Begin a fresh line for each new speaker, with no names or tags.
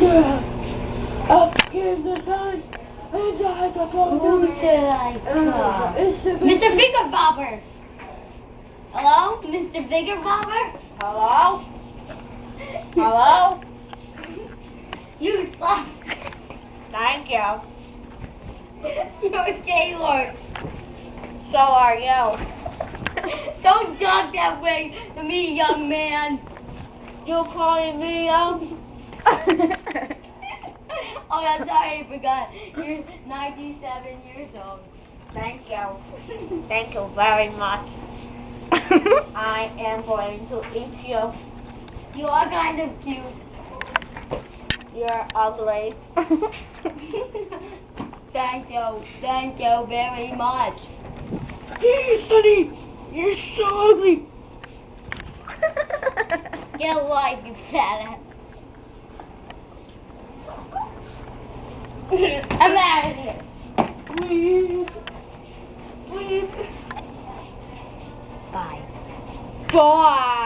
Up in the sun, and I got
Mr. Bigger Bobber! Hello? Mr. Bigger Bobber?
Hello? Hello?
You suck!
Thank you.
You're Gaylord!
So are you.
Don't talk that way to me, young man!
You calling me young?
Oh, I'm sorry, I forgot. You're 97 years old.
Thank you. Thank you very much. I am going to eat you.
You are kind of cute.
You're ugly.
Thank you very much.
Hey, Sonny, you're so ugly.
Get a life, you fat ass. I'm out of here.
Please. Please.
Bye.
Bye.